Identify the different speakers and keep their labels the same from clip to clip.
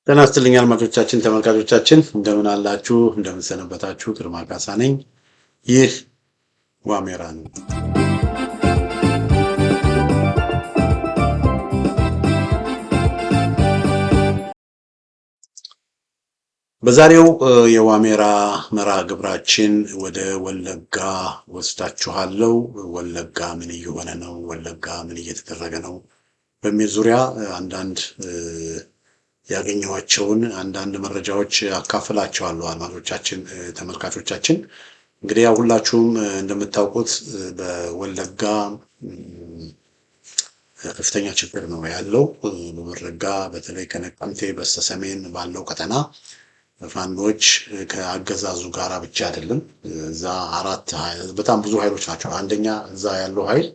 Speaker 1: ጤና ይስጥልኝ አድማጮቻችን ተመልካቾቻችን እንደምን አላችሁ እንደምን ሰነበታችሁ ግርማ ካሳ ነኝ ይህ ዋሜራ ነው በዛሬው የዋሜራ መራ ግብራችን ወደ ወለጋ ወስዳችኋለሁ ወለጋ ምን እየሆነ ነው ወለጋ ምን እየተደረገ ነው በሚል ዙሪያ አንዳንድ ያገኘዋቸውን አንዳንድ መረጃዎች አካፍላችኋለሁ አድማጮቻችን ተመልካቾቻችን እንግዲህ ያው ሁላችሁም እንደምታውቁት በወለጋ ከፍተኛ ችግር ነው ያለው በወለጋ በተለይ ከነቀምቴ በስተሰሜን ባለው ቀጠና ፋኖች ከአገዛዙ ጋር ብቻ አይደለም እዛ አራት በጣም ብዙ ኃይሎች ናቸው አንደኛ እዛ ያለው ኃይል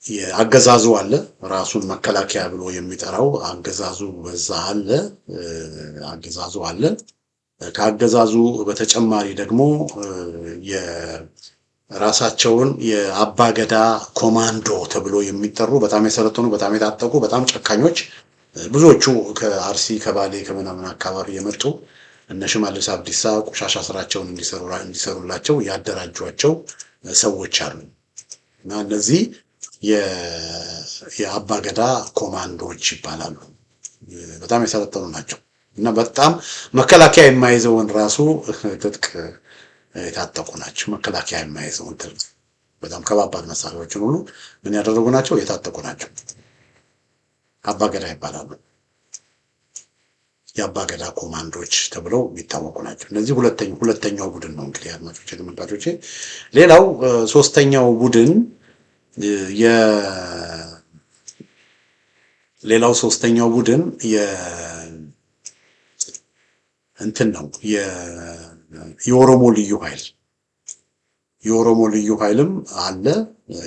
Speaker 1: የአገዛዙ አለ ራሱን መከላከያ ብሎ የሚጠራው አገዛዙ በዛ አለ ከአገዛዙ በተጨማሪ ደግሞ የራሳቸውን የአባገዳ ኮማንዶ ተብሎ የሚጠሩ በጣም የሰለጠኑ በጣም የታጠቁ በጣም ጨካኞች ብዙዎቹ ከአርሲ ከባሌ ከምናምን አካባቢ የመጡ እነ ሽመልስ አብዲሳ ቆሻሻ ስራቸውን እንዲሰሩላቸው ያደራጇቸው ሰዎች አሉ እና እነዚህ የአባገዳ ኮማንዶዎች ይባላሉ በጣም የሰለጠኑ ናቸው እና በጣም መከላከያ የማይዘውን ራሱ ትጥቅ የታጠቁ ናቸው መከላከያ የማይዘውን ትጥቅ በጣም ከባባድ መሳሪያዎችን ሁሉ ምን ያደረጉ ናቸው የታጠቁ ናቸው አባገዳ ይባላሉ የአባገዳ ኮማንዶዎች ተብለው የሚታወቁ ናቸው እነዚህ ሁለተኛው ቡድን ነው እንግዲህ አድማጮቼ ተመልካቾቼ ሌላው ሶስተኛው ቡድን ሌላው ሶስተኛው ቡድን እንትን ነው የኦሮሞ ልዩ ኃይልም አለ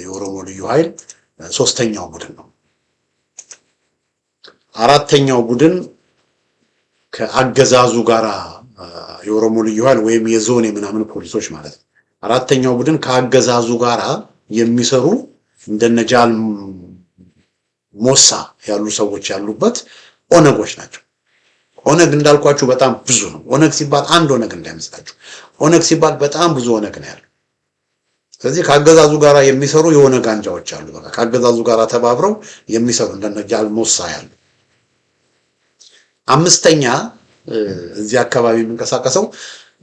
Speaker 1: የኦሮሞ ልዩ ኃይል ሶስተኛው ቡድን ነው አራተኛው ቡድን ከአገዛዙ ጋራ የኦሮሞ ልዩ ኃይል ወይም የዞን የምናምን ፖሊሶች ማለት ነው አራተኛው ቡድን ከአገዛዙ ጋራ የሚሰሩ እንደነጃል ሞሳ ያሉ ሰዎች ያሉበት ኦነጎች ናቸው ኦነግ እንዳልኳችሁ በጣም ብዙ ነው ኦነግ ሲባል አንድ ኦነግ እንዳይመስላችሁ ኦነግ ሲባል በጣም ብዙ ኦነግ ነው ያለው ስለዚህ ከአገዛዙ ጋራ የሚሰሩ የኦነግ አንጃዎች አሉ በቃ ከአገዛዙ ጋራ ተባብረው የሚሰሩ እንደነጃል ሞሳ ያሉ አምስተኛ እዚህ አካባቢ የሚንቀሳቀሰው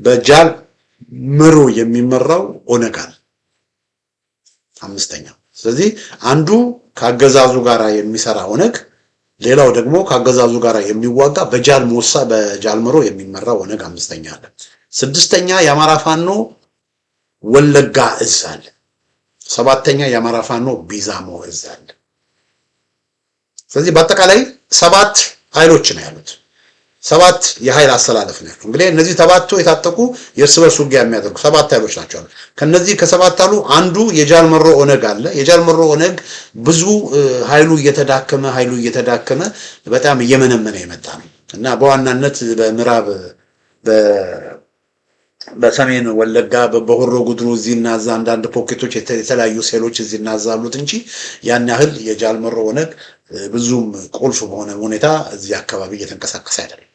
Speaker 1: በጃል ምሩ የሚመራው ኦነግ አለ አምስተኛ ስለዚህ አንዱ ከአገዛዙ ጋራ የሚሰራ ኦነግ ሌላው ደግሞ ከአገዛዙ ጋራ የሚዋጋ በጃል ሞሳ በጃልመሮ የሚመራው ኦነግ አምስተኛ አለ ስድስተኛ የአማራ ፋኖ ወለጋ እዝ አለ ሰባተኛ የአማራ ፋኖ ቢዛሞ እዝ አለ ስለዚህ በአጠቃላይ 7 ኃይሎች ነው ያሉት 7 የኃይል አስተላለፍ ነው እንግዲህ እነዚህ ተባቶ የታጠቁ የእርስ በርስ ውጊያ የሚያደርጉ 7 ኃይሎች ናቸው ከነዚህ ከ7 አሉ አንዱ የጃልመሮ ኦነግ አለ የጃልመሮ ኦነግ ብዙ ኃይሉ እየተዳከመ በጣም እየመነመነ የመጣ ነው እና በዋናነት በምዕራብ በሰሜን ወለጋ በሆሮ ጉድሩ እዚህና እዛ አንዳንድ ፖኬቶች የተለያዩ ሴሎች እዚህና እዛ አሉት እንጂ ያን ያህል የጃልመሮ ኦነግ ብዙም ቁልፍ በሆነ ሁኔታ እዚህ አካባቢ እየተንቀሳቀሰ አይደለም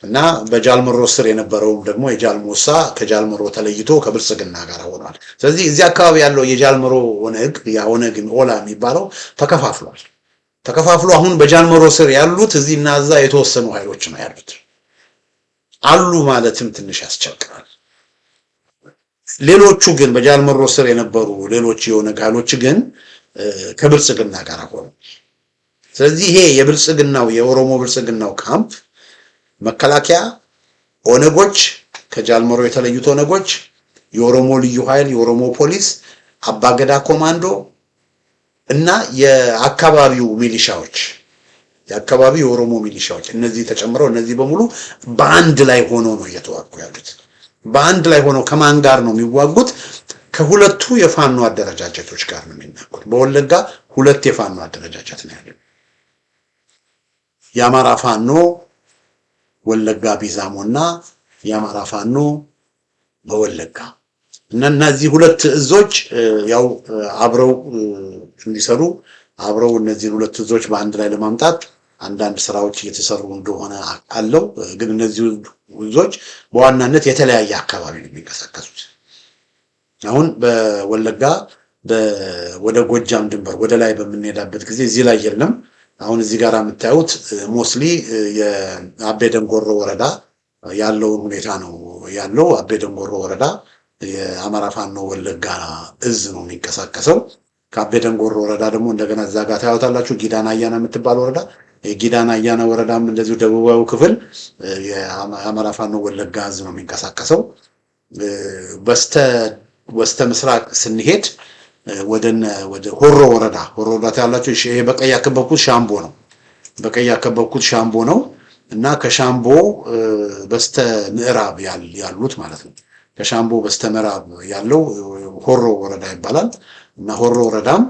Speaker 1: እና በጃልመሮ ስር የነበረው ደግሞ የጃልሞሳ ከጃልመሮ ተለይቶ ከብልጽግና ጋር ሆኗል ስለዚህ እዚህ አካባቢ ያለው የጃልመሮ ኦነግ ኦነግ ኦላ የሚባለው ተከፋፍሎ አሁን በጃልመሮ ስር ያሉት እዚህና እዛ የተወሰኑ ኃይሎች ነው ያሉት አሉ ማለትም ትንሽ ያስቸግራል ሌሎቹ ግን በጃልመሮ ስር የነበሩ ሌሎች የኦነግ ኃይሎች ግን ከብልጽግና ጋር ሆኖ ስለዚህ ይሄ የብልጽግናው የኦሮሞ ብልጽግናው ካምፕ መከላከያ ኦነጎች ከጃልመሮ የተለዩት ኦነጎች የኦሮሞ ልዩ ኃይል የኦሮሞ ፖሊስ አባገዳ ኮማንዶ እና የአካባቢው ሚሊሻዎች የኦሮሞ ሚሊሻዎች እነዚህ ተጨምረው እነዚህ በሙሉ በአንድ ላይ ሆኖ ነው እየተዋጉ ያሉት በአንድ ላይ ሆኖ ከማን ጋር ነው የሚዋጉት ከሁለቱ የፋኖ አደረጃጀቶች ጋር ነው የሚናገሩት በወለጋ ሁለት የፋኖ አደረጃጀት ነው ያለው የአማራ ፋኖ ወለጋ ቢዛሞና የአማራ ፋኖ በወለጋ እና እነዚህ ሁለት እዞች ያው አብረው እንዲሰሩ አብረው እነዚህን ሁለት እዞች በአንድ ላይ ለማምጣት አንዳንድ ስራዎች እየተሰሩ እንደሆነ አለው። ግን እነዚህ እዞች በዋናነት የተለያየ አካባቢ ነው የሚንቀሳቀሱት። አሁን በወለጋ ወደ ጎጃም ድንበር ወደ ላይ በምንሄዳበት ጊዜ እዚህ ላይ የለም። አሁን እዚህ ጋር የምታዩት ሞስሊ የአቤ ደንጎሮ ወረዳ ያለውን ሁኔታ ነው ያለው። አቤ ደንጎሮ ወረዳ የአማራ ፋኖ ወለጋ እዝ ነው የሚንቀሳቀሰው። ከአቤ ደንጎሮ ወረዳ ደግሞ እንደገና እዛ ጋር ታያውታላችሁ ጊዳና አያና የምትባል ወረዳ። የጊዳና አያና ወረዳም እንደዚሁ ደቡባዊ ክፍል የአማራ ፋኖ ወለጋ እዝ ነው የሚንቀሳቀሰው። በስተ ምስራቅ ስንሄድ ወደ ሆሮ ወረዳ ያላችሁ ይሄ በቀይ ያከበብኩት ሻምቦ ነው። በቀይ ያከበብኩት ሻምቦ ነው እና ከሻምቦ በስተ ምዕራብ ያሉት ማለት ነው። ከሻምቦ በስተ ምዕራብ ያለው ሆሮ ወረዳ ይባላል እና ሆሮ ወረዳም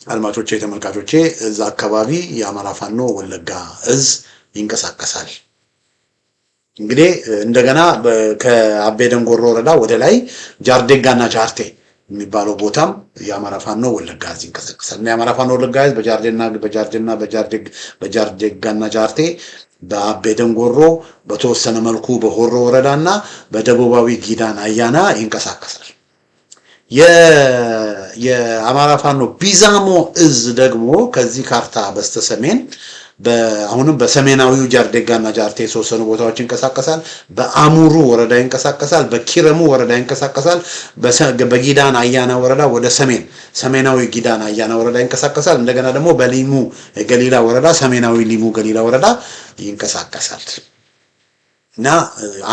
Speaker 1: አድማጮቼ ተመልካቾቼ እዛ አካባቢ የአማራ ፋኖ ወለጋ እዝ ይንቀሳቀሳል። እንግዲህ እንደገና ከአቤ ደንጎሮ ወረዳ ወደ ላይ ጃርዴጋና ጃርቴ የሚባለው ቦታም የአማራ ፋኖ ወለጋ እዝ ይንቀሳቀሳል። እና የአማራ ፋኖ ወለጋ እዝ በጃርዴጋና ጃርቴ በአቤ ደንጎሮ በተወሰነ መልኩ በሆሮ ወረዳና በደቡባዊ ጊዳና አያና ይንቀሳቀሳል። የአማራ ፋኖ ቢዛሞ እዝ ደግሞ ከዚህ ካርታ በስተሰሜን አሁንም በሰሜናዊው ጃርዴጋና ጃርቴ የተወሰኑ ቦታዎች ይንቀሳቀሳል። በአሙሩ ወረዳ ይንቀሳቀሳል። በኪረሙ ወረዳ ይንቀሳቀሳል። በጊዳና አያና ወረዳ ወደ ሰሜናዊ ጊዳና አያና ወረዳ ይንቀሳቀሳል። እንደገና ደግሞ በሊሙ ገሊላ ወረዳ ሰሜናዊ ሊሙ ገሊላ ወረዳ ይንቀሳቀሳል። እና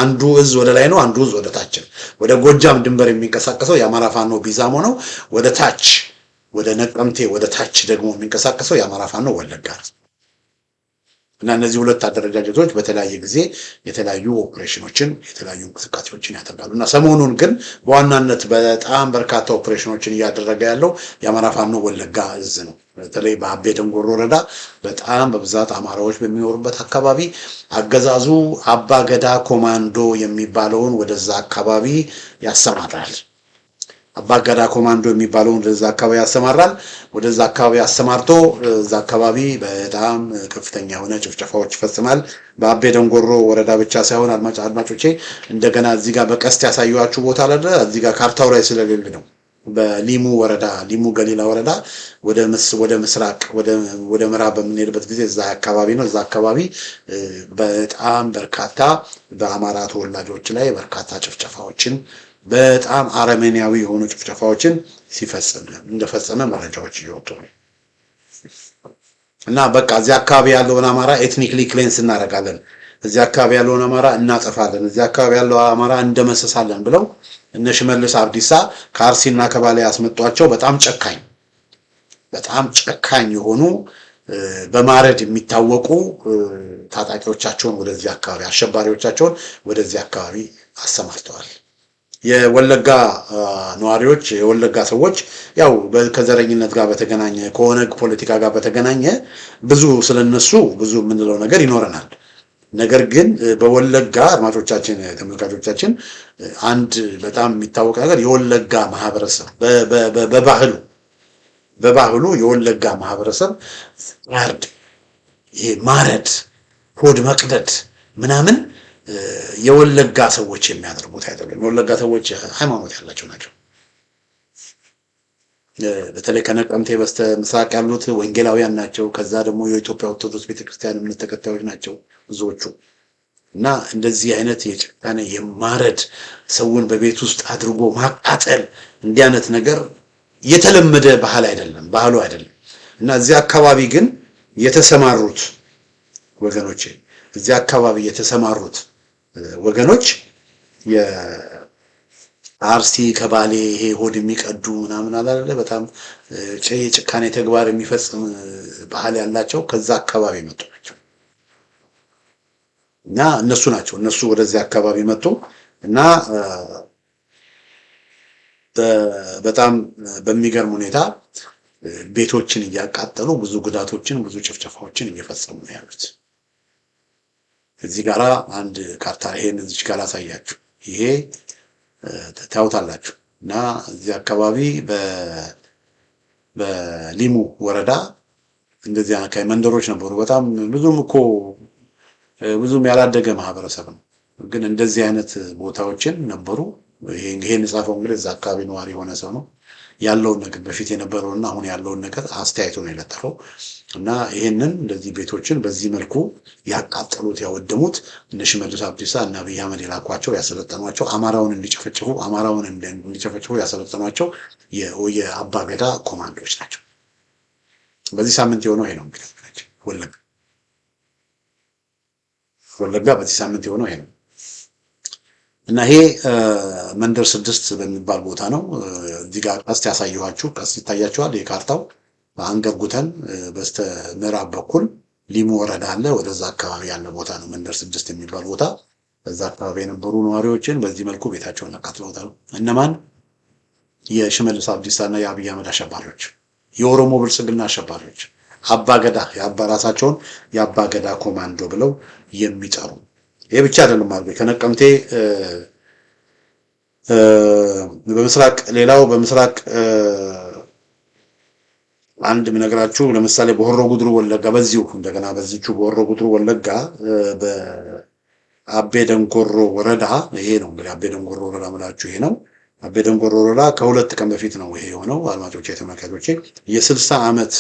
Speaker 1: አንዱ እዝ ወደ ላይ ነው፣ አንዱ እዝ ወደ ታች ነው። ወደ ጎጃም ድንበር የሚንቀሳቀሰው የአማራ ፋኖ ቢዛሞ ነው። ወደ ታች ወደ ነቀምቴ ወደ ታች ደግሞ የሚንቀሳቀሰው የአማራ ፋኖ ወለጋ ነው። እና እነዚህ ሁለት አደረጃጀቶች በተለያየ ጊዜ የተለያዩ ኦፕሬሽኖችን የተለያዩ እንቅስቃሴዎችን ያደርጋሉ። እና ሰሞኑን ግን በዋናነት በጣም በርካታ ኦፕሬሽኖችን እያደረገ ያለው የአማራ ፋኖ ወለጋ እዝ ነው። በተለይ በአቤ ደንጎሮ ወረዳ በጣም በብዛት አማራዎች በሚኖሩበት አካባቢ አገዛዙ አባ ገዳ ኮማንዶ የሚባለውን ወደዛ አካባቢ ያሰማራል። አባገዳ ኮማንዶ የሚባለውን ወደዛ አካባቢ ያሰማራል። ወደዛ አካባቢ አሰማርቶ እዛ አካባቢ በጣም ከፍተኛ የሆነ ጭፍጨፋዎች ይፈጽማል። በአቤ ደንጎሮ ወረዳ ብቻ ሳይሆን አድማጮቼ እንደገና እዚህ ጋር በቀስት ያሳየኋችሁ ቦታ አለ። እዚህ ጋር ካርታው ላይ ስለሌለ ነው። በሊሙ ወረዳ ሊሙ ገሊላ ወረዳ ወደ ምስራቅ ወደ ምዕራብ በምንሄድበት ጊዜ እዛ አካባቢ ነው። እዛ አካባቢ በጣም በርካታ በአማራ ተወላጆች ላይ በርካታ ጭፍጨፋዎችን በጣም አረመኔያዊ የሆኑ ጭፍጨፋዎችን እንደፈጸመ መረጃዎች እየወጡ ነው። እና በቃ እዚህ አካባቢ ያለውን አማራ ኤትኒክሊ ክሌንስ እናደርጋለን፣ እዚህ አካባቢ ያለውን አማራ እናጠፋለን፣ እዚህ አካባቢ ያለው አማራ እንደመሰሳለን ብለው እነ ሽመልስ አብዲሳ ከአርሲና ከባሌ ያስመጧቸው በጣም ጨካኝ የሆኑ በማረድ የሚታወቁ ታጣቂዎቻቸውን ወደዚህ አካባቢ አሸባሪዎቻቸውን ወደዚህ አካባቢ አሰማርተዋል። የወለጋ ነዋሪዎች የወለጋ ሰዎች ያው ከዘረኝነት ጋር በተገናኘ ከኦነግ ፖለቲካ ጋር በተገናኘ ብዙ ስለነሱ ብዙ የምንለው ነገር ይኖረናል። ነገር ግን በወለጋ አድማጮቻችን ተመልካቾቻችን አንድ በጣም የሚታወቅ ነገር የወለጋ ማህበረሰብ በባህሉ የወለጋ ማህበረሰብ ማረድ ሆድ መቅደድ ምናምን የወለጋ ሰዎች የሚያደርጉት አይደለም። የወለጋ ሰዎች ሃይማኖት ያላቸው ናቸው። በተለይ ከነቀምቴ በስተ ምስራቅ ያሉት ወንጌላውያን ናቸው። ከዛ ደግሞ የኢትዮጵያ ኦርቶዶክስ ቤተክርስቲያን እምነት ተከታዮች ናቸው ብዙዎቹ። እና እንደዚህ አይነት የጭካኔ የማረድ ሰውን በቤት ውስጥ አድርጎ ማቃጠል እንዲህ አይነት ነገር የተለመደ ባህሉ አይደለም። እና እዚህ አካባቢ ግን የተሰማሩት ወገኖች የአርሲ ከባሌ ይሄ ሆድ የሚቀዱ ምናምን አላለ በጣም የጭካኔ ተግባር የሚፈጽም ባህል ያላቸው ከዛ አካባቢ መጡ ናቸው። እና እነሱ ወደዚህ አካባቢ መጡ እና በጣም በሚገርም ሁኔታ ቤቶችን እያቃጠሉ ብዙ ጉዳቶችን ብዙ ጭፍጨፋዎችን እየፈጸሙ ነው ያሉት። እዚህ ጋራ አንድ ካርታ ይሄን እዚህ ጋር አሳያችሁ። ይሄ ታውታላችሁ። እና እዚህ አካባቢ በሊሙ ወረዳ እንደዚህ አካባቢ መንደሮች ነበሩ። በጣም ብዙም ያላደገ ማህበረሰብ ነው፣ ግን እንደዚህ አይነት ቦታዎችን ነበሩ። ይሄን የጻፈው እንግዲህ እዛ አካባቢ ነዋሪ የሆነ ሰው ነው። ያለውን ነገር በፊት የነበረውና አሁን ያለውን ነገር አስተያየቱ ነው የለጠፈው እና ይሄንን እንደዚህ ቤቶችን በዚህ መልኩ ያቃጠሉት ያወደሙት እነ ሽመልስ አብዲሳ እና አብይ አህመድ የላኳቸው ያሰለጠኗቸው አማራውን እንዲጨፈጭፉ ያሰለጠኗቸው የአባ ገዳ ኮማንዶዎች ናቸው። በዚህ ሳምንት የሆነው ይሄ ነው እንግዲህ ወለጋ በዚህ ሳምንት የሆነው ይሄ ነው እና ይሄ መንደር 6 በሚባል ቦታ ነው። እዚህ ጋር ቀስት ያሳየኋችሁ ቀስት ይታያችኋል። የካርታው በአንገር ጉተን በስተ ምዕራብ በኩል ሊሙ ወረዳ አለ። ወደዛ አካባቢ ያለ ቦታ ነው መንደር 6 የሚባል ቦታ። በዛ አካባቢ የነበሩ ነዋሪዎችን በዚህ መልኩ ቤታቸውን አቃጥለውታል። እነማን? የሽመልስ አብዲሳና የአብይ አህመድ አሸባሪዎች፣ የኦሮሞ ብልጽግና አሸባሪዎች፣ አባገዳ ራሳቸውን የአባገዳ ኮማንዶ ብለው የሚጠሩ። ይሄ ብቻ አይደለም ማለት ከነቀምቴ በምስራቅ ሌላው በምስራቅ አንድ ምነግራችሁ ለምሳሌ በሆሮ ጉድሩ ወለጋ በዚሁ እንደገና በዚቹ በሆሮ ጉድሩ ወለጋ በአቤ ደንጎሮ ወረዳ ይሄ ነው እንግዲህ አቤ ደንጎሮ ወረዳ ማለት ይሄ ነው። አቤ ደንጎሮ ወረዳ ከሁለት ቀን በፊት ነው ይሄ የሆነው። አድማጮቼ ተመልካቾቼ የ60 ዓመት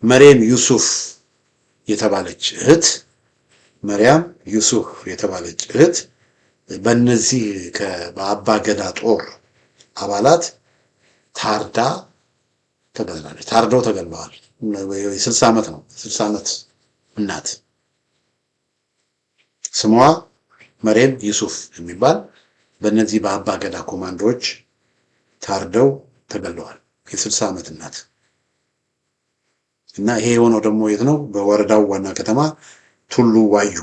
Speaker 1: መሪየም ዩሱፍ የተባለች እህት በእነዚህ በአባ ገዳ ጦር አባላት ታርደው ተገለዋል። የ60 ዓመት ነው። 60 ዓመት እናት ስሟ መሪየም ዩሱፍ የሚባል በእነዚህ በአባ ገዳ ኮማንዶዎች ታርደው ተገለዋል። የ60 ዓመት እናት እና ይሄ የሆነው ደግሞ የት ነው? በወረዳው ዋና ከተማ ቱሉ ዋዩ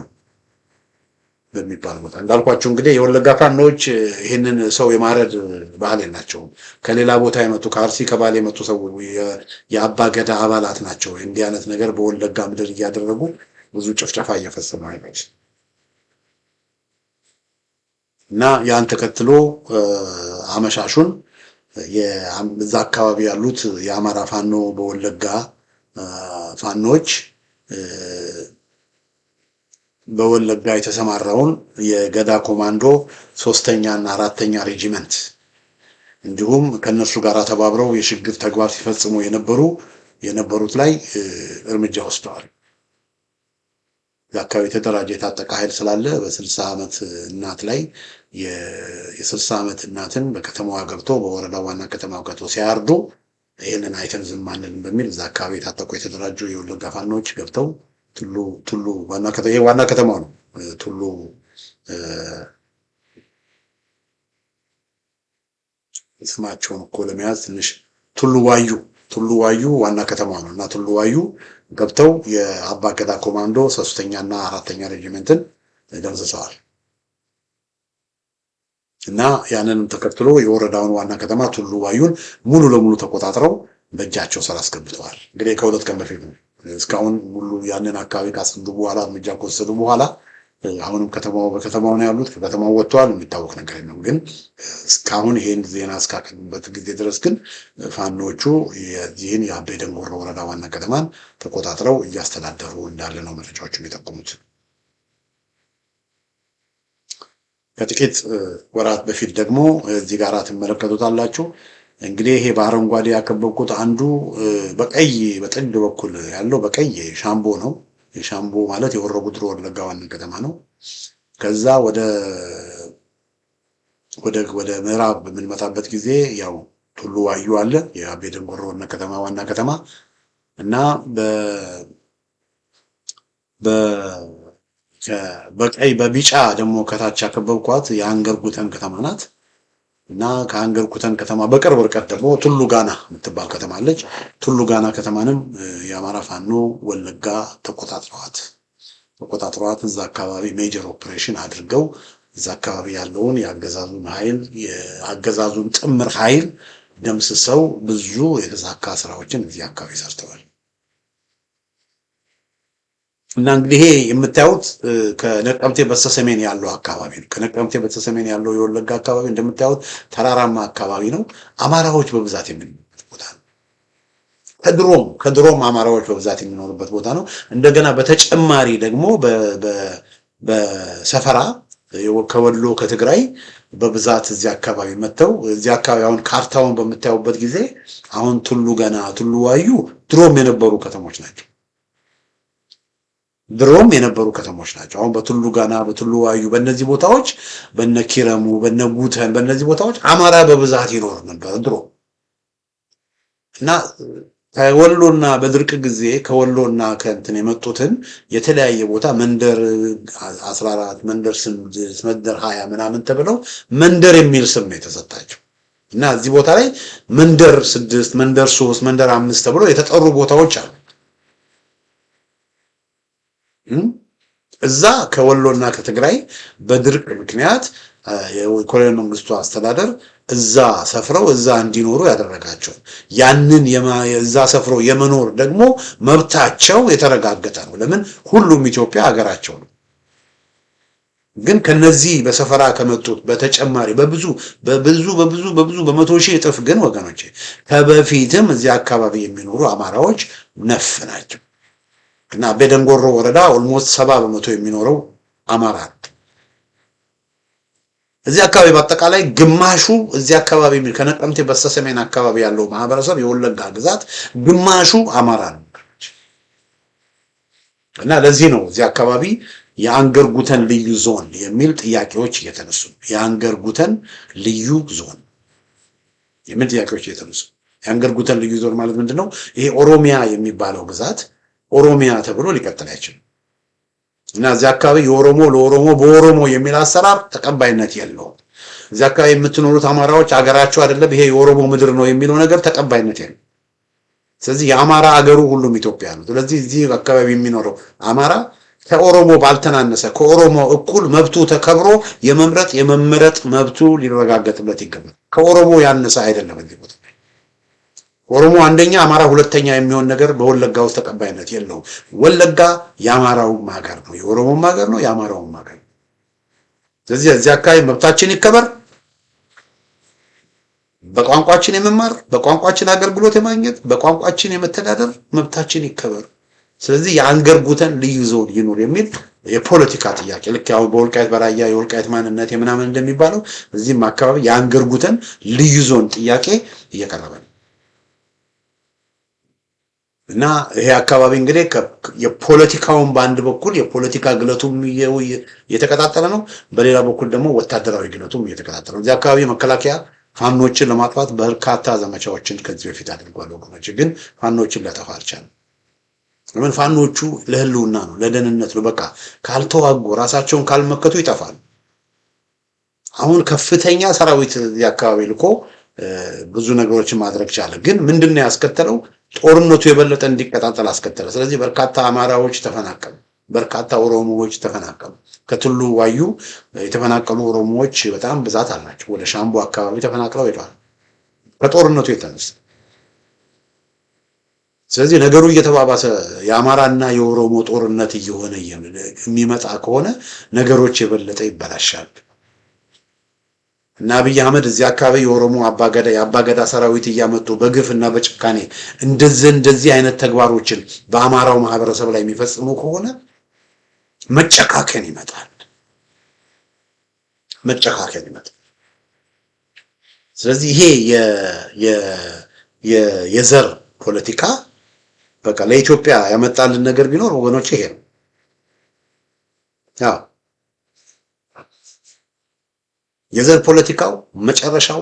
Speaker 1: በሚባል ቦታ። እንዳልኳችሁ እንግዲህ የወለጋ ፋኖች ይህንን ሰው የማረድ ባህል የላቸውም። ከሌላ ቦታ የመጡ ከአርሲ ከባሌ የመጡ ሰዎች የአባ ገዳ አባላት ናቸው። እንዲህ አይነት ነገር በወለጋ ምድር እያደረጉ ብዙ ጭፍጨፋ እየፈጸሙ አይነት እና ያን ተከትሎ አመሻሹን እዛ አካባቢ ያሉት የአማራ ፋኖ በወለጋ ፋኖች በወለጋ የተሰማራውን የገዳ ኮማንዶ 3ኛ እና 4ኛ ሬጂመንት እንዲሁም ከነሱ ጋር ተባብረው የሽግግር ተግባር ሲፈጽሙ የነበሩት ላይ እርምጃ ወስደዋል። የአካባቢ የተደራጀ የታጠቀ ኃይል ስላለ በ60 ዓመት እናት ላይ የ60 ዓመት እናትን በከተማዋ ገብቶ በወረዳው ዋና ከተማው ገብቶ ሲያርዱ ይሄንን አይተን ዝም አንልም በሚል እዛ አካባቢ የታጠቁ የተደራጁ የወለጋ ፋኖች ገብተው ቱሉ ዋና ከተማው ነው። ቱሉ ስማቸውን እኮ ለመያዝ ትንሽ ቱሉ ዋዩ ዋና ከተማ ነው እና ቱሉ ዋዩ ገብተው የአባ ገዳ ኮማንዶ 3ኛ እና 4ኛ ሬጂመንትን ደምስሰዋል እና ያንንም ተከትሎ የወረዳውን ዋና ከተማ ቱሉ ዋዩን ሙሉ ለሙሉ ተቆጣጥረው በእጃቸው ስራ አስገብተዋል። እንግዲህ ከሁለት ቀን በፊት ነው። እስካሁን ሙሉ ያንን አካባቢ ካስገቡ በኋላ እርምጃ ከወሰዱ በኋላ አሁንም በከተማው ነው ያሉት። ከከተማው ወጥተዋል። የሚታወቅ ነገር ነው። ግን እስካሁን ይሄን ዜና እስካቀርብበት ጊዜ ድረስ ግን ፋኖቹ የዚህን የአቤ ደንጎሮ ወረዳ ዋና ከተማን ተቆጣጥረው እያስተዳደሩ እንዳለ ነው መረጃዎቹ የሚጠቁሙት። ከጥቂት ወራት በፊት ደግሞ እዚህ ጋር ትመለከቱታላችሁ። እንግዲህ ይሄ በአረንጓዴ ያከበብኩት አንዱ በቀይ በጥግ በኩል ያለው በቀይ ሻምቦ ነው። የሻምቦ ማለት የሆሮ ጉድሩ ወለጋ ዋና ከተማ ነው። ከዛ ወደ ምዕራብ በምንመጣበት ጊዜ ያው ቱሉ ዋዩ አለ፣ የአቤ ደንጎሮ ዋና ከተማ እና በቀይ በቢጫ ደግሞ ከታች ያከበብኳት የአንገር ጉተን ከተማ ናት። እና ከአንገር ጉተን ከተማ በቅርብ ርቀት ደግሞ ቱሉ ጋና የምትባል ከተማ አለች። ቱሉ ጋና ከተማንም የአማራ ፋኖ ወለጋ ተቆጣጥሯት እዛ አካባቢ ሜጀር ኦፕሬሽን አድርገው እዛ አካባቢ ያለውን የአገዛዙን ጥምር ኃይል ደምስሰው ብዙ የተሳካ ስራዎችን እዚህ አካባቢ ሰርተዋል። እና እንግዲህ ይሄ የምታዩት ከነቀምቴ በስተሰሜን ያለው አካባቢ ነው። ከነቀምቴ በስተሰሜን ያለው የወለጋ አካባቢ እንደምታዩት ተራራማ አካባቢ ነው። አማራዎች በብዛት የሚኖሩበት ቦታ ነው። ከድሮም አማራዎች በብዛት የሚኖሩበት ቦታ ነው። እንደገና በተጨማሪ ደግሞ በሰፈራ ከወሎ ከትግራይ በብዛት እዚህ አካባቢ መጥተው እዚህ አካባቢ አሁን ካርታውን በምታዩበት ጊዜ አሁን ቱሉ ገና ቱሉ ዋዩ ድሮም የነበሩ ከተሞች ናቸው። ድሮም የነበሩ ከተሞች ናቸው። አሁን በቱሉ ጋና በቱሉ ዋዩ በእነዚህ ቦታዎች በነኪረሙ በነጉተን በእነዚህ ቦታዎች አማራ በብዛት ይኖር ነበር ድሮ እና ከወሎና በድርቅ ጊዜ ከወሎና ከእንትን የመጡትን የተለያየ ቦታ መንደር 14 መንደር 6 መንደር 20 ምናምን ተብለው መንደር የሚል ስም ነው የተሰጣቸው እና እዚህ ቦታ ላይ መንደር 6 መንደር 3 መንደር 5 ተብለው የተጠሩ ቦታዎች አሉ። እዛ ከወሎና ከትግራይ በድርቅ ምክንያት የኮሎኔል መንግስቱ አስተዳደር እዛ ሰፍረው እዛ እንዲኖሩ ያደረጋቸው ያንን እዛ ሰፍረው የመኖር ደግሞ መብታቸው የተረጋገጠ ነው። ለምን ሁሉም ኢትዮጵያ ሀገራቸው ነው። ግን ከነዚህ በሰፈራ ከመጡት በተጨማሪ በብዙ በመቶ ሺህ እጥፍ ግን ወገኖቼ ከበፊትም እዚህ አካባቢ የሚኖሩ አማራዎች ነፍ ናቸው እና በደንጎሮ ወረዳ ኦልሞስት 70% የሚኖረው አማራ ነው። እዚህ አካባቢ በአጠቃላይ ግማሹ እዚህ አካባቢ ከነቀምቴ በስተሰሜን አካባቢ ያለው ማህበረሰብ የወለጋ ግዛት ግማሹ አማራ ነው እና ለዚህ ነው እዚህ አካባቢ የአንገር ጉተን ልዩ ዞን የሚል ጥያቄዎች እየተነሱ የአንገር ጉተን ልዩ ዞን የሚል ጥያቄዎች እየተነሱ የአንገር ጉተን ልዩ ዞን ማለት ምንድነው? ይሄ ኦሮሚያ የሚባለው ግዛት ኦሮሚያ ተብሎ ሊቀጥል አይችልም እና እዚህ አካባቢ የኦሮሞ ለኦሮሞ በኦሮሞ የሚል አሰራር ተቀባይነት የለውም። እዚህ አካባቢ የምትኖሩት አማራዎች ሀገራቸው አይደለም ይሄ የኦሮሞ ምድር ነው የሚለው ነገር ተቀባይነት የለውም። ስለዚህ የአማራ አገሩ ሁሉም ኢትዮጵያ ነው። ስለዚህ እዚህ አካባቢ የሚኖረው አማራ ከኦሮሞ ባልተናነሰ ከኦሮሞ እኩል መብቱ ተከብሮ የመምረጥ የመመረጥ መብቱ ሊረጋገጥለት ይገባል። ከኦሮሞ ያነሰ አይደለም እዚህ ቦታ ኦሮሞ አንደኛ አማራ ሁለተኛ የሚሆን ነገር በወለጋ ውስጥ ተቀባይነት የለውም። ወለጋ የአማራው ሀገር ነው፣ የኦሮሞም ሀገር ነው፣ የአማራውም ሀገር ነው። ስለዚህ እዚህ አካባቢ መብታችን ይከበር፣ በቋንቋችን የመማር በቋንቋችን አገልግሎት የማግኘት በቋንቋችን የመተዳደር መብታችን ይከበር። ስለዚህ የአንገር ጉተን ልዩ ዞን ይኑር የሚል የፖለቲካ ጥያቄ ልክ ያው በወልቃይት በራያ የወልቃይት ማንነት የምናምን እንደሚባለው እዚህም አካባቢ የአንገር ጉተን ልዩ ዞን ጥያቄ እየቀረበ ነው እና ይሄ አካባቢ እንግዲህ የፖለቲካውን በአንድ በኩል የፖለቲካ ግለቱም እየተቀጣጠለ ነው፣ በሌላ በኩል ደግሞ ወታደራዊ ግለቱም እየተቀጣጠለ ነው። እዚህ አካባቢ መከላከያ ፋኖችን ለማጥፋት በርካታ ዘመቻዎችን ከዚህ በፊት አድርጓል። ወገኖች ግን ፋኖችን ሊያጠፋ አልቻለም። ለምን? ፋኖቹ ለህልውና ነው፣ ለደህንነት ነው። በቃ ካልተዋጉ ራሳቸውን ካልመከቱ ይጠፋሉ። አሁን ከፍተኛ ሰራዊት እዚህ አካባቢ ልኮ ብዙ ነገሮችን ማድረግ ቻለ። ግን ምንድነው ያስከተለው? ጦርነቱ የበለጠ እንዲቀጣጠል አስከተለ። ስለዚህ በርካታ አማራዎች ተፈናቀሉ፣ በርካታ ኦሮሞዎች ተፈናቀሉ። ከቱሉ ዋዩ የተፈናቀሉ ኦሮሞዎች በጣም ብዛት አላቸው። ወደ ሻምቡ አካባቢ ተፈናቅለው ሄደዋል ከጦርነቱ የተነሳ። ስለዚህ ነገሩ እየተባባሰ የአማራና የኦሮሞ ጦርነት እየሆነ የሚመጣ ከሆነ ነገሮች የበለጠ ይበላሻል። እና አብይ አህመድ እዚህ አካባቢ የኦሮሞ የአባገዳ ሰራዊት እያመጡ በግፍና በጭካኔ እንደዚህ አይነት ተግባሮችን በአማራው ማህበረሰብ ላይ የሚፈጽሙ ከሆነ መጨካከን ይመጣል። ስለዚህ ይሄ የዘር ፖለቲካ በቃ ለኢትዮጵያ ያመጣልን ነገር ቢኖር ወገኖች ይሄ ነው። የዘር ፖለቲካው መጨረሻው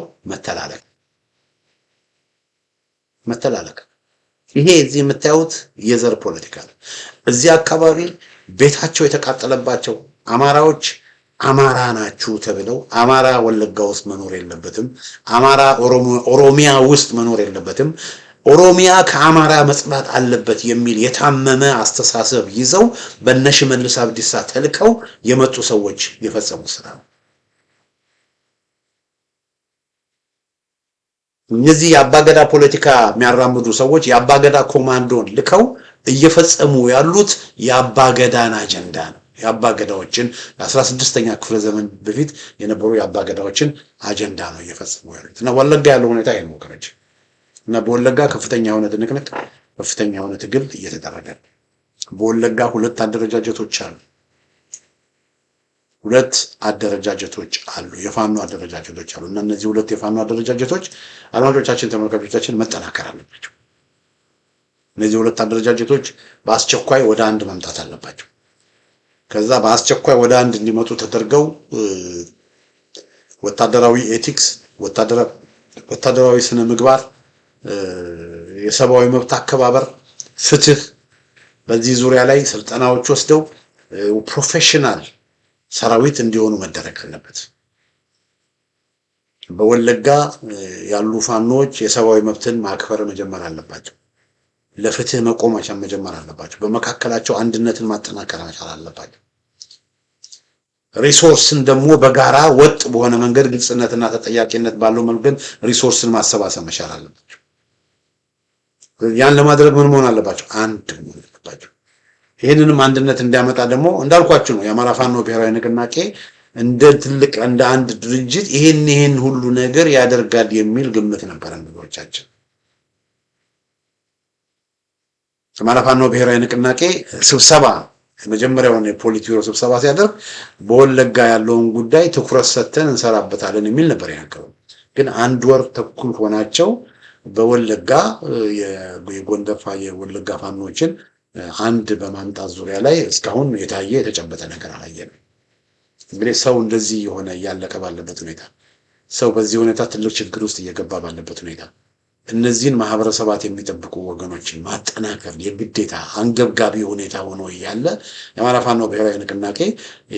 Speaker 1: መተላለቅ። ይሄ እዚህ የምታዩት የዘር ፖለቲካ ነው። እዚህ አካባቢ ቤታቸው የተቃጠለባቸው አማራዎች አማራ ናችሁ ተብለው አማራ ወለጋ ውስጥ መኖር የለበትም፣ አማራ ኦሮሚያ ውስጥ መኖር የለበትም፣ ኦሮሚያ ከአማራ መጽዳት አለበት የሚል የታመመ አስተሳሰብ ይዘው በነሽመልስ አብዲሳ ተልከው የመጡ ሰዎች የፈጸሙት ስራ ነው። እነዚህ የአባገዳ ፖለቲካ የሚያራምዱ ሰዎች የአባገዳ ኮማንዶን ልከው እየፈጸሙ ያሉት የአባገዳን አጀንዳ ነው። የአባገዳዎችን 16ኛ ክፍለ ዘመን በፊት የነበሩ የአባገዳዎችን አጀንዳ ነው እየፈጸሙ ያሉት እና ወለጋ ያለው ሁኔታ ይሄ ነው ከረጅ እና በወለጋ ከፍተኛ የሆነ ድንቅንቅ ከፍተኛ የሆነ ትግል እየተደረገ ነው። በወለጋ ሁለት አደረጃጀቶች አሉ የፋኖ አደረጃጀቶች አሉ እና እነዚህ ሁለት የፋኖ አደረጃጀቶች አድማጮቻችን ተመልካቾቻችን መጠናከር አለባቸው። እነዚህ ሁለት አደረጃጀቶች በአስቸኳይ ወደ አንድ መምጣት አለባቸው። ከዛ በአስቸኳይ ወደ አንድ እንዲመጡ ተደርገው ወታደራዊ ኤቲክስ ወታደራዊ ስነ ምግባር የሰብአዊ መብት አከባበር ፍትህ በዚህ ዙሪያ ላይ ስልጠናዎች ወስደው ፕሮፌሽናል ሰራዊት እንዲሆኑ መደረግ አለበት። በወለጋ ያሉ ፋኖች የሰብአዊ መብትን ማክበር መጀመር አለባቸው። ለፍትህ መቆም መጀመር አለባቸው። በመካከላቸው አንድነትን ማጠናከር መቻል አለባቸው። ሪሶርስን ደግሞ በጋራ ወጥ በሆነ መንገድ ግልጽነትና ተጠያቂነት ባለው መንገድ ሪሶርስን ማሰባሰብ መቻል አለባቸው። ያን ለማድረግ ምን መሆን አለባቸው? አንድ መሆን አለባቸው። ይሄንንም አንድነት እንዲያመጣ ደግሞ እንዳልኳችሁ ነው የአማራ ፋኖ ብሔራዊ ንቅናቄ እንደ ትልቅ እንደ አንድ ድርጅት ይሄን ሁሉ ነገር ያደርጋል የሚል ግምት ነበረን ብዙዎቻችን። የአማራ ፋኖ ብሔራዊ ንቅናቄ ስብሰባ የመጀመሪያውን የፖሊት ቢሮ ስብሰባ ሲያደርግ በወለጋ ያለውን ጉዳይ ትኩረት ሰጥተን እንሰራበታለን የሚል ነበር ያቀረበው። ግን አንድ ወር ተኩል ሆናቸው በወለጋ የጎንደር የወለጋ ፋኖችን አንድ በማምጣት ዙሪያ ላይ እስካሁን የታየ የተጨበጠ ነገር አላየንም። እንግዲህ ሰው እንደዚህ የሆነ ያለቀ ባለበት ሁኔታ ሰው በዚህ ሁኔታ ትልቅ ችግር ውስጥ እየገባ ባለበት ሁኔታ እነዚህን ማህበረሰባት የሚጠብቁ ወገኖችን ማጠናከር የግዴታ አንገብጋቢ ሁኔታ ሆኖ ያለ የአማራ ፋኖ ብሔራዊ ንቅናቄ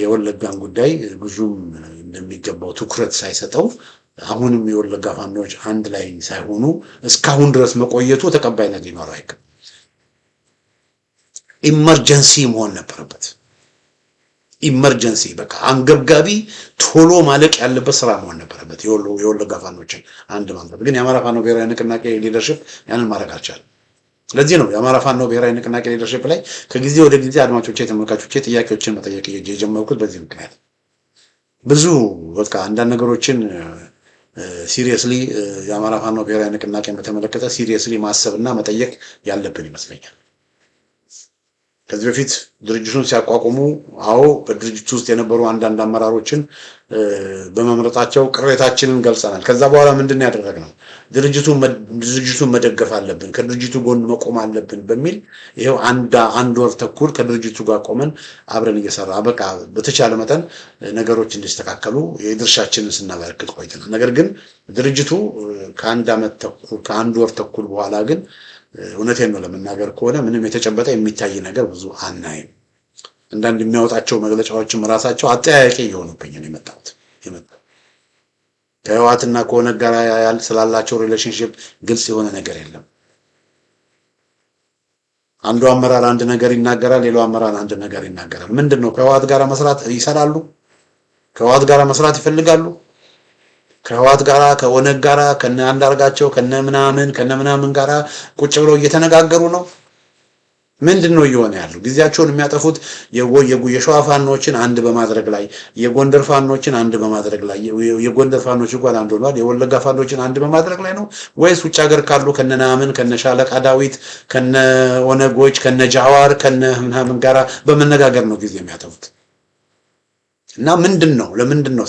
Speaker 1: የወለጋን ጉዳይ ብዙም እንደሚገባው ትኩረት ሳይሰጠው አሁንም የወለጋ ፋኖች አንድ ላይ ሳይሆኑ እስካሁን ድረስ መቆየቱ ተቀባይነት ሊኖረው አይገባም። ኢመርጀንሲ መሆን ነበረበት። ኢመርጀንሲ በቃ አንገብጋቢ ቶሎ ማለቅ ያለበት ስራ መሆን ነበረበት። የወለጋ ፋኖችን አንድ ማምጣት ግን የአማራ ፋኖ ብሔራዊ ንቅናቄ ሊደርሽፕ ያንን ማድረግ አልቻለም። ስለዚህ ነው የአማራ ፋኖ ብሔራዊ ንቅናቄ ሊደርሽፕ ላይ ከጊዜ ወደ ጊዜ አድማጮቼ ተመልካቾቼ ጥያቄዎችን መጠየቅ የጀመርኩት በዚህ ምክንያት ብዙ በቃ አንዳንድ ነገሮችን ሲሪየስሊ የአማራ ፋኖ ብሔራዊ ንቅናቄን በተመለከተ ሲሪየስሊ ማሰብና መጠየቅ ያለብን ይመስለኛል። ከዚህ በፊት ድርጅቱን ሲያቋቁሙ በድርጅቱ ውስጥ የነበሩ አንዳንድ አመራሮችን በመምረጣቸው ቅሬታችንን ገልጸናል። ከዛ በኋላ ምንድነው ያደረግነው? ድርጅቱን መደገፍ አለብን፣ ከድርጅቱ ጎን መቆም አለብን በሚል ይሄው አንድ ወር ተኩል ከድርጅቱ ጋር ቆመን አብረን እየሰራ በቃ በተቻለ መጠን ነገሮች እንዲስተካከሉ የድርሻችንን ስናበረክት ቆይተናል። ነገር ግን ድርጅቱ ከአንድ ወር ተኩል በኋላ ግን እውነቴን ነው ለመናገር ከሆነ ምንም የተጨበጠ የሚታይ ነገር ብዙ አናይም። አንዳንድ የሚያወጣቸው መግለጫዎችም ራሳቸው አጠያያቂ እየሆኑብኝ ነው የመጣሁት። ከህወሓትና ከኦነግ ጋር ስላላቸው ሪሌሽንሺፕ ግልጽ የሆነ ነገር የለም። አንዱ አመራር አንድ ነገር ይናገራል፣ ሌላው አመራር አንድ ነገር ይናገራል። ምንድነው? ከህወሓት ጋር መስራት ይሰራሉ፣ ከህወሓት ጋር መስራት ይፈልጋሉ። ከህወሓት ጋራ ከኦነግ ጋራ ከነ አንዳርጋቸው ከነ ምናምን ጋራ ቁጭ ብለው እየተነጋገሩ ነው። ምንድነው እየሆነ ያለው? ጊዜያቸውን የሚያጠፉት የሸዋ ፋኖችን አንድ በማድረግ ላይ፣ የጎንደር ፋኖችን አንድ በማድረግ ላይ፣ የጎንደር ፋኖች እንኳን አንድ ሆነዋል፣ የወለጋ ፋኖችን አንድ በማድረግ ላይ ነው ወይስ ውጭ ሀገር ካሉ ከነ ሻለቃ ዳዊት ከነ ኦነጎች ከነ ጃዋር ከነ ምናምን ጋራ በመነጋገር ነው ጊዜ የሚያጠፉት? እና ለምንድነው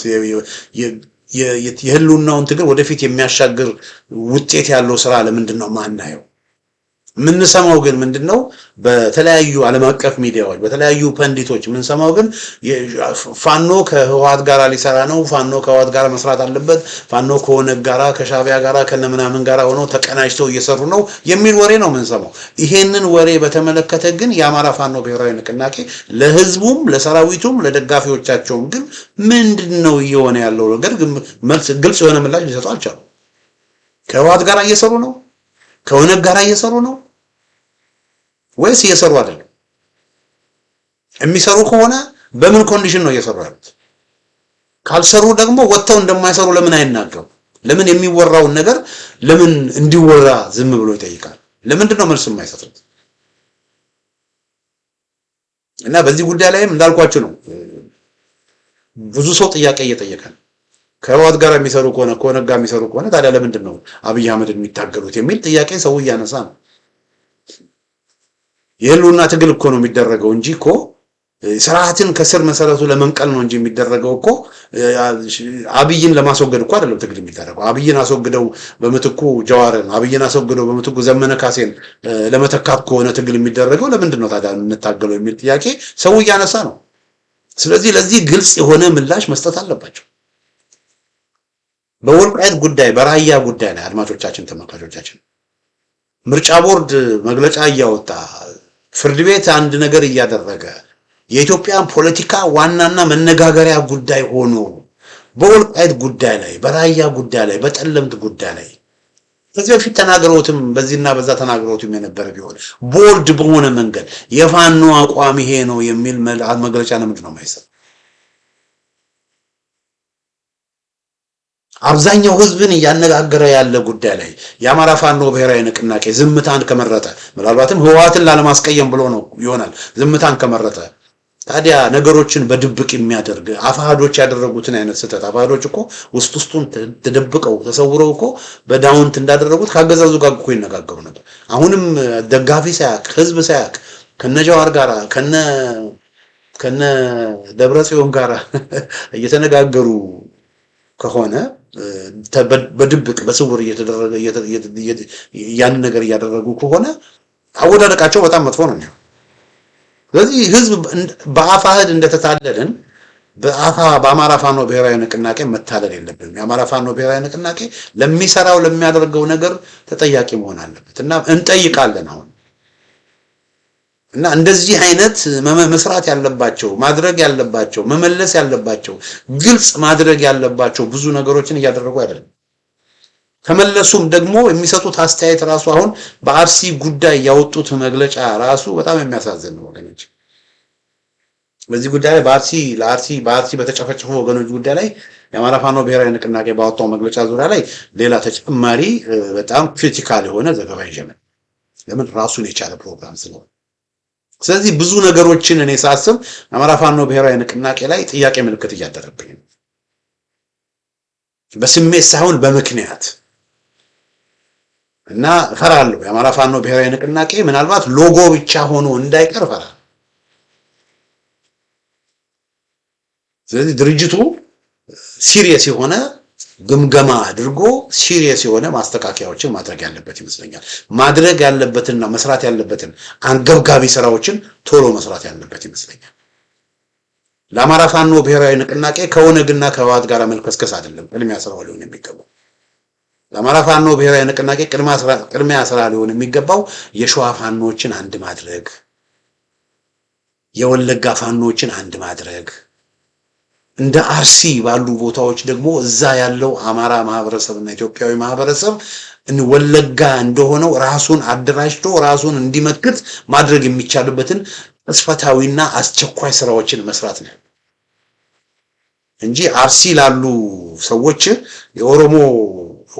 Speaker 1: የህልውናውን ትግል ወደፊት የሚያሻግር ውጤት ያለው ስራ ለምንድነው ማናየው? ምንሰማው ግን ምንድነው? በተለያዩ ዓለም አቀፍ ሚዲያዎች በተለያዩ ፐንዲቶች ምንሰማው ግን ፋኖ ከህወሓት ጋር ሊሰራ ነው፣ ፋኖ ከህወሓት ጋር መስራት አለበት፣ ፋኖ ከኦነግ ጋር ከሻቢያ ጋር ከነምናምን ጋር ሆነው ተቀናጅተው እየሰሩ ነው የሚል ወሬ ነው ምንሰማው። ይሄንን ወሬ በተመለከተ ግን የአማራ ፋኖ ብሔራዊ ንቅናቄ ለህዝቡም ለሰራዊቱም ለደጋፊዎቻቸውም ግን ምንድነው እየሆነ ያለው ነገር ግልጽ የሆነ ምላሽ ሊሰጡ አልቻሉም። ከህወሓት ጋር እየሰሩ ነው፣ ከኦነግ ጋር እየሰሩ ነው ወይስ እየሰሩ አይደለም? የሚሰሩ ከሆነ በምን ኮንዲሽን ነው እየሰሩ ያሉት? ካልሰሩ ደግሞ ወጥተው እንደማይሰሩ ለምን አይናገሩ? ለምን የሚወራውን ነገር ለምን እንዲወራ ዝም ብሎ ይጠይቃል? ለምንድን ነው መልስ የማይሰጡት? እና በዚህ ጉዳይ ላይም እንዳልኳችሁ ነው ብዙ ሰው ጥያቄ እየጠየቀ ነው። ከህወሓት ጋር የሚሰሩ ከሆነ ከኦነግ ጋር የሚሰሩ ከሆነ ታዲያ ለምንድን ነው አብይ አህመድን የሚታገሉት የሚል ጥያቄ ሰው እያነሳ ነው። የህልውና ትግል እኮ ነው የሚደረገው እንጂ እኮ ስርዓትን ከስር መሰረቱ ለመንቀል ነው እንጂ የሚደረገው እኮ አብይን ለማስወገድ እኮ አይደለም ትግል የሚደረገው። አብይን አስወግደው በምትኩ ጀዋርን፣ አብይን አስወግደው በምትኩ ዘመነ ካሴን ለመተካት ከሆነ ትግል የሚደረገው ለምንድን ነው ታዲያ የምንታገለው የሚል ጥያቄ ሰው እያነሳ ነው። ስለዚህ ለዚህ ግልጽ የሆነ ምላሽ መስጠት አለባቸው። በወልቃይት ጉዳይ በራያ ጉዳይ ላይ አድማጮቻችን፣ ተመልካቾቻችን ምርጫ ቦርድ መግለጫ እያወጣ ፍርድ ቤት አንድ ነገር እያደረገ የኢትዮጵያን ፖለቲካ ዋናና መነጋገሪያ ጉዳይ ሆኖ በወልቃይት ጉዳይ ላይ በራያ ጉዳይ ላይ በጠለምት ጉዳይ ላይ ከዚህ በፊት ተናግረውትም በዚህና በዛ ተናግረውትም የነበረ ቢሆን ቦልድ በሆነ መንገድ የፋኖ አቋም ይሄ ነው የሚል መግለጫ ለምንድን ነው የማይሰጥ? አብዛኛው ህዝብን እያነጋገረ ያለ ጉዳይ ላይ የአማራ ፋኖ ብሔራዊ ንቅናቄ ዝምታን ከመረጠ ምናልባትም ህወሓትን ላለማስቀየም ብሎ ነው ይሆናል ዝምታን ከመረጠ ታዲያ ነገሮችን በድብቅ የሚያደርግ አፋሃዶች ያደረጉትን አይነት ስህተት አፋሃዶች እኮ ውስጡን ተደብቀው ተሰውረው እኮ በዳውንት እንዳደረጉት ካገዛዙ ጋር እኮ ይነጋገሩ ነበር። አሁንም ደጋፊ ሳያቅ ህዝብ ሳያቅ ከነጃዋር ጋራ ከነ ደብረጽዮን ጋራ እየተነጋገሩ ከሆነ በድብቅ በስውር እየተደረገ ያን ነገር እያደረጉ ከሆነ አወዳደቃቸው በጣም መጥፎ ነው። ስለዚህ ህዝብ በአፋህድ እንደተታለልን በአማራ ፋኖ ብሔራዊ ንቅናቄ መታለል የለብንም። የአማራ ፋኖ ብሔራዊ ንቅናቄ ለሚሰራው ለሚያደርገው ነገር ተጠያቂ መሆን አለበት እና እንጠይቃለን አሁን እና እንደዚህ አይነት መስራት ያለባቸው ማድረግ ያለባቸው መመለስ ያለባቸው ግልጽ ማድረግ ያለባቸው ብዙ ነገሮችን እያደረጉ አይደለም። ከመለሱም ደግሞ የሚሰጡት አስተያየት ራሱ አሁን በአርሲ ጉዳይ ያወጡት መግለጫ ራሱ በጣም የሚያሳዝን ነው ወገኖች። በዚህ ጉዳይ በአርሲ በተጨፈጨፉ ወገኖች ጉዳይ ላይ የአማራ ፋኖ ብሔራዊ ንቅናቄ ባወጣው መግለጫ ዙሪያ ላይ ሌላ ተጨማሪ በጣም ክሪቲካል የሆነ ዘገባ ይጀምራል። ለምን ራሱን የቻለ ፕሮግራም ስለሆነ። ስለዚህ ብዙ ነገሮችን እኔ ሳስብ አማራ ፋኖ ብሔራዊ ንቅናቄ ላይ ጥያቄ ምልክት እያደረብኝ ነው። በስሜት ሳይሆን በምክንያት እና ፈራለሁ። የአማራ ፋኖ ብሔራዊ ንቅናቄ ምናልባት ሎጎ ብቻ ሆኖ እንዳይቀር ፈራለሁ። ስለዚህ ድርጅቱ ሲሪየስ የሆነ ግምገማ አድርጎ ሲሪየስ የሆነ ማስተካከያዎችን ማድረግ ያለበት ይመስለኛል። ማድረግ ያለበትና መስራት ያለበትን አንገብጋቢ ስራዎችን ቶሎ መስራት ያለበት ይመስለኛል። ለአማራ ፋኖ ብሔራዊ ንቅናቄ ከኦነግና ከህወሓት ጋር መልከስከስ አይደለም ቅድሚያ ስራው ሊሆን የሚገባው። ለአማራ ፋኖ ብሔራዊ ንቅናቄ ቅድሚያ ስራ ሊሆን የሚገባው የሸዋ ፋኖችን አንድ ማድረግ፣ የወለጋ ፋኖችን አንድ ማድረግ፣ እንደ አርሲ ባሉ ቦታዎች ደግሞ እዛ ያለው አማራ ማህበረሰብና ኢትዮጵያዊ ማህበረሰብ ወለጋ እንደሆነው ራሱን አደራጅቶ ራሱን እንዲመክት ማድረግ የሚቻልበትን ቅጽበታዊና አስቸኳይ ስራዎችን መስራት ነው እንጂ አርሲ ላሉ ሰዎች የኦሮሞ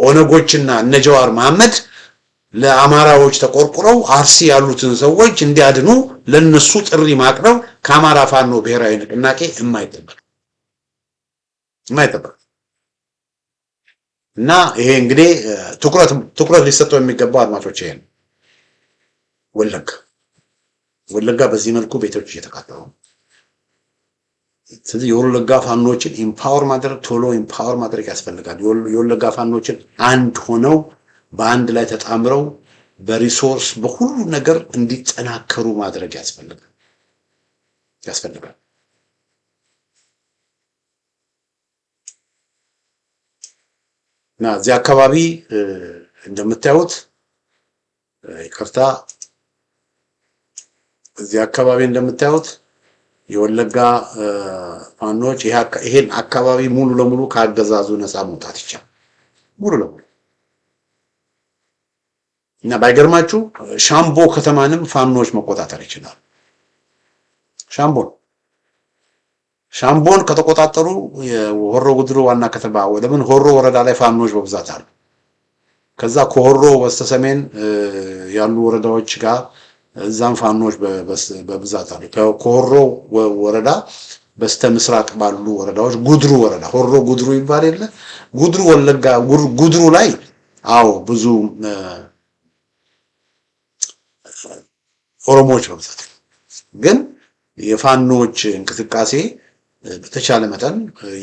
Speaker 1: ኦነጎችና እነጀዋር መሐመድ ለአማራዎች ተቆርቁረው አርሲ ያሉትን ሰዎች እንዲያድኑ ለነሱ ጥሪ ማቅረብ ከአማራ ፋኖ ብሔራዊ ንቅናቄ የማይጠበቅ እና ይሄ እንግዲህ ትኩረት ሊሰጠው የሚገባው አድማጮች ይሄ ነው። ወለጋ በዚህ መልኩ ቤቶች እየተቃጠሉ ነው። ስለዚህ የወለጋ ፋኖችን ኢምፓወር ማድረግ ቶሎ ኢምፓወር ማድረግ ያስፈልጋል። የወለጋ ፋኖችን አንድ ሆነው በአንድ ላይ ተጣምረው በሪሶርስ በሁሉ ነገር እንዲጠናከሩ ማድረግ ያስፈልጋል። እና እዚህ አካባቢ እንደምታዩት ይቅርታ፣ እዚህ አካባቢ እንደምታዩት የወለጋ ፋኖች ይሄን አካባቢ ሙሉ ለሙሉ ካገዛዙ ነፃ መውጣት ይቻላል ሙሉ ለሙሉ። እና ባይገርማችሁ ሻምቦ ከተማንም ፋኖች መቆጣጠር ይችላል። ሻምቦን ከተቆጣጠሩ የሆሮ ጉድሩ ዋና ከተማ ወደምን ሆሮ ወረዳ ላይ ፋኖች በብዛት አሉ። ከዛ ከሆሮ በስተሰሜን ያሉ ወረዳዎች ጋር እዛም ፋኖች በብዛት አሉ። ከሆሮ ወረዳ በስተ ምስራቅ ባሉ ወረዳዎች ጉድሩ ወረዳ ሆሮ ጉድሩ ይባል የለ ጉድሩ ወለጋ ጉድሩ ላይ አዎ ብዙ ኦሮሞዎች በብዛት ግን የፋኖች እንቅስቃሴ በተቻለ መጠን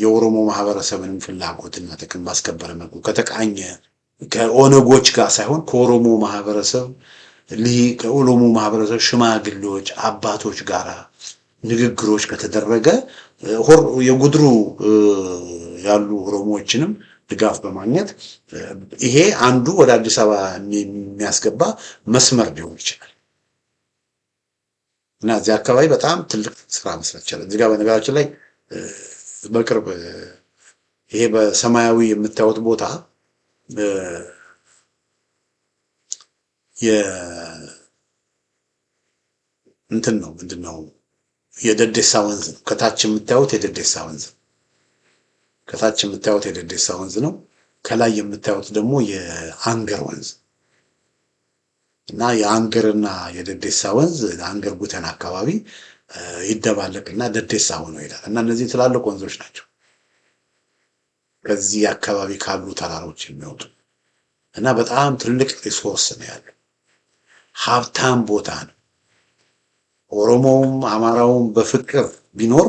Speaker 1: የኦሮሞ ማህበረሰብን ፍላጎትና ጥቅም ባስከበረ መልኩ ከተቃኘ ከኦነጎች ጋር ሳይሆን ከኦሮሞ ማህበረሰብ ከኦሮሞ ማህበረሰብ ሽማግሌዎች አባቶች ጋር ንግግሮች ከተደረገ የጉድሩ ያሉ ኦሮሞዎችንም ድጋፍ በማግኘት ይሄ አንዱ ወደ አዲስ አበባ የሚያስገባ መስመር ሊሆን ይችላል እና እዚህ አካባቢ በጣም ትልቅ ስራ መስራት ይችላል። እዚህ ጋር በነገራችን ላይ በቅርብ ይሄ በሰማያዊ የምታዩት ቦታ እንትን ነው ምንድነው የደደሳ ወንዝ ነው። ከታች የምታዩት የደደሳ ወንዝ ከታች የምታዩት የደደሳ ወንዝ ነው። ከላይ የምታዩት ደግሞ የአንገር ወንዝ እና የአንገርና የደደሳ ወንዝ አንገር ጉተን አካባቢ ይደባለቅና ደደሳ ሆኖ ይላል እና እነዚህ ትላልቅ ወንዞች ናቸው። ከዚህ አካባቢ ካሉ ተራሮች የሚወጡ እና በጣም ትልቅ ሪሶርስ ነው ያለው። ሀብታም ቦታ ነው። ኦሮሞውም አማራውም በፍቅር ቢኖር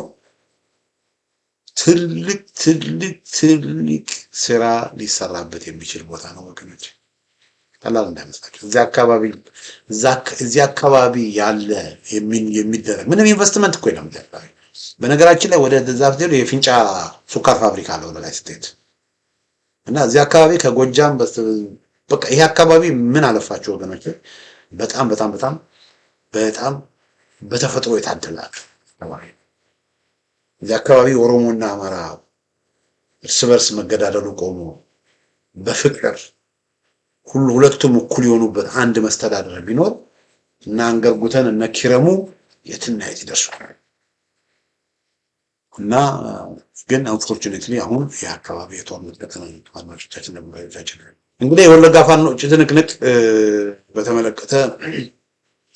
Speaker 1: ትልቅ ስራ ሊሰራበት የሚችል ቦታ ነው ወገኖች። ቀላል እንዳይመስላችሁ። እዚህ አካባቢ ያለ የሚደረግ ምንም ኢንቨስትመንት እኮ የለም። በነገራችን ላይ ወደ ዛፍ ሄዶ የፊንጫ ሱካር ፋብሪካ አለው ላይ ስትሄድ እና እዚህ አካባቢ ከጎጃም በቃ ይሄ አካባቢ ምን አለፋችሁ ወገኖች በጣም በተፈጥሮ የታደላል። እዚህ አካባቢ ኦሮሞና አማራ እርስ በርስ መገዳደሉ ቆሞ በፍቅር ሁለቱም እኩል የሆኑበት አንድ መስተዳደር ቢኖር እና አንገርጉተን እነ ኪረሙ የትና የት ይደርሳል። እና ግን አንፎርቹኔትሊ አሁን የአካባቢ የጦርነት ቀጠና ፋኖቻችን ለምባዮቻችን እንግዲህ የወለጋ ፋኖች ትንቅንቅ በተመለከተ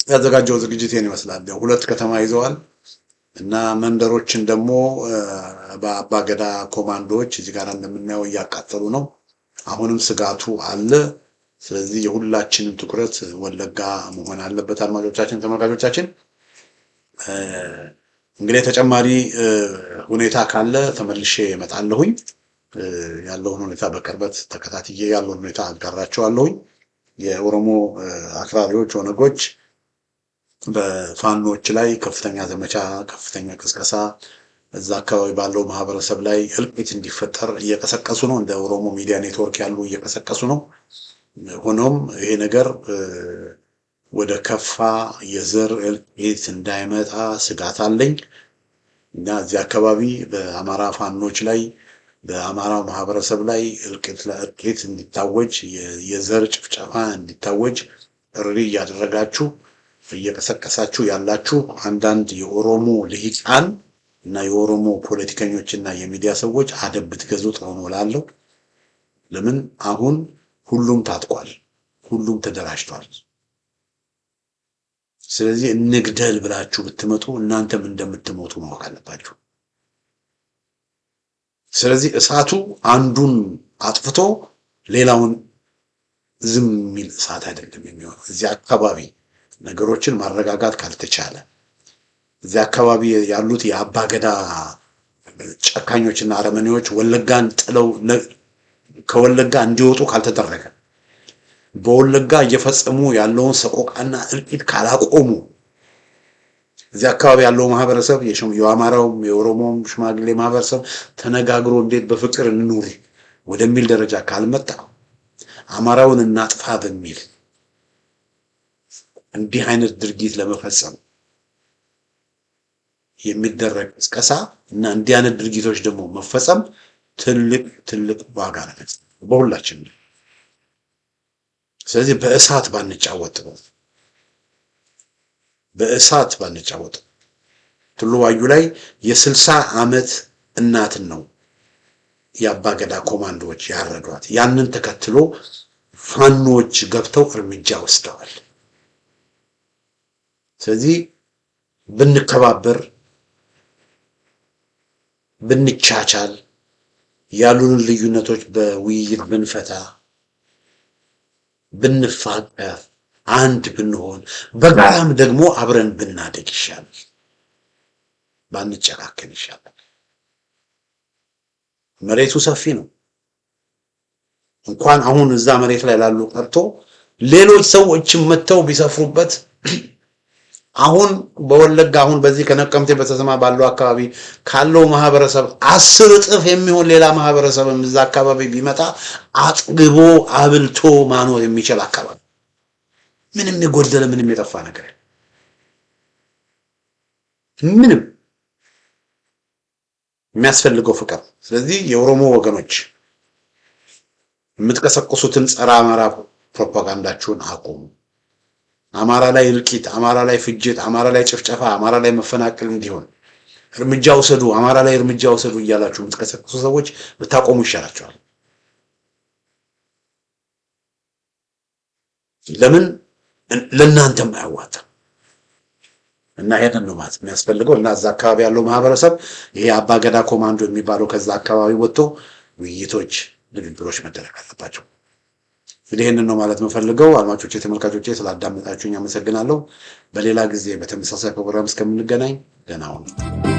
Speaker 1: ያዘጋጀው ዝግጅት ይመስላል። ሁለት ከተማ ይዘዋል እና መንደሮችን ደግሞ በአባገዳ ኮማንዶዎች እዚህ ጋር እንደምናየው እያቃጠሉ ነው። አሁንም ስጋቱ አለ። ስለዚህ የሁላችንም ትኩረት ወለጋ መሆን አለበት። አድማጮቻችን፣ ተመልካቾቻችን እንግዲህ ተጨማሪ ሁኔታ ካለ ተመልሼ እመጣለሁኝ። ያለውን ሁኔታ በቅርበት ተከታትዬ ያለውን ሁኔታ አጋራቸዋለሁኝ። የኦሮሞ አክራሪዎች ኦነጎች በፋኖች ላይ ከፍተኛ ዘመቻ፣ ከፍተኛ ቅስቀሳ እዛ አካባቢ ባለው ማህበረሰብ ላይ እልቂት እንዲፈጠር እየቀሰቀሱ ነው። እንደ ኦሮሞ ሚዲያ ኔትወርክ ያሉ እየቀሰቀሱ ነው። ሆኖም ይሄ ነገር ወደ ከፋ የዘር እልቂት እንዳይመጣ ስጋት አለኝ እና እዚህ አካባቢ በአማራ ፋኖች ላይ በአማራው ማህበረሰብ ላይ እልቂት እንዲታወጅ የዘር ጭፍጨፋ እንዲታወጅ ጥሪ እያደረጋችሁ እየቀሰቀሳችሁ ያላችሁ አንዳንድ የኦሮሞ ልሂቃን እና የኦሮሞ ፖለቲከኞችና የሚዲያ ሰዎች አደብ ብትገዙ ጥሩ ነው እላለሁ። ለምን አሁን ሁሉም ታጥቋል፣ ሁሉም ተደራጅቷል። ስለዚህ እንግደል ብላችሁ ብትመጡ እናንተም እንደምትሞቱ ማወቅ አለባችሁ። ስለዚህ እሳቱ አንዱን አጥፍቶ ሌላውን ዝም የሚል እሳት አይደለም የሚሆነው። እዚህ አካባቢ ነገሮችን ማረጋጋት ካልተቻለ እዚህ አካባቢ ያሉት የአባገዳ ጨካኞችና አረመኔዎች ወለጋን ጥለው ከወለጋ እንዲወጡ ካልተደረገ በወለጋ እየፈጸሙ ያለውን ሰቆቃና እልቂት ካላቆሙ እዚህ አካባቢ ያለው ማህበረሰብ የአማራውም የኦሮሞም ሽማግሌ ማህበረሰብ ተነጋግሮ እንዴት በፍቅር እንኑር ወደሚል ደረጃ ካልመጣ አማራውን እናጥፋ በሚል እንዲህ አይነት ድርጊት ለመፈጸም የሚደረግ ቅስቀሳ እና እንዲህ አይነት ድርጊቶች ደግሞ መፈጸም ትልቅ ዋጋ ነው በሁላችን። ስለዚህ በእሳት ባንጫወት ቱሉ ዋዩ ላይ የ60 ዓመት እናትን ነው የአባገዳ ኮማንዶዎች ያረዷት። ያንን ተከትሎ ፋኖች ገብተው እርምጃ ወስደዋል። ስለዚህ ብንከባበር፣ ብንቻቻል፣ ያሉንን ልዩነቶች በውይይት ብንፈታ፣ ብንፋቀር፣ አንድ ብንሆን፣ በጋራም ደግሞ አብረን ብናደግ ይሻላል። ባንጨካከን ይሻላል። መሬቱ ሰፊ ነው። እንኳን አሁን እዛ መሬት ላይ ላሉ ቀርቶ ሌሎች ሰዎችም መተው ቢሰፍሩበት አሁን በወለጋ አሁን በዚህ ከነቀምቴ በተሰማ ባለው አካባቢ ካለው ማህበረሰብ 10 እጥፍ የሚሆን ሌላ ማህበረሰብም እዛ አካባቢ ቢመጣ አጥግቦ አብልቶ ማኖር የሚችል አካባቢ፣ ምንም የጎደለ ምንም የጠፋ ነገር ምንም የሚያስፈልገው ፍቅር። ስለዚህ የኦሮሞ ወገኖች የምትቀሰቅሱትን ጸረ አማራ ፕሮፓጋንዳችሁን አቁሙ። አማራ ላይ እልቂት፣ አማራ ላይ ፍጅት፣ አማራ ላይ ጭፍጨፋ፣ አማራ ላይ መፈናቀል እንዲሆን እርምጃ ውሰዱ፣ አማራ ላይ እርምጃ ውሰዱ እያላችሁ የምትቀሰቅሱ ሰዎች ብታቆሙ ይሻላችኋል። ለምን ለእናንተም አያዋጣም። እና ይሄንን ነው ማለት የሚያስፈልገው። እና እዛ አካባቢ ያለው ማህበረሰብ ይሄ አባገዳ ኮማንዶ የሚባለው ከዛ አካባቢ ወጥቶ ውይይቶች፣ ንግግሮች መደረግ አለባቸው። እንግዲህ ይሄንን ነው ማለት የምፈልገው። አድማጮቼ፣ ተመልካቾቼ ስላዳመጣችሁኝ አመሰግናለሁ። በሌላ ጊዜ በተመሳሳይ ፕሮግራም እስከምንገናኝ ደህና ሁኑ።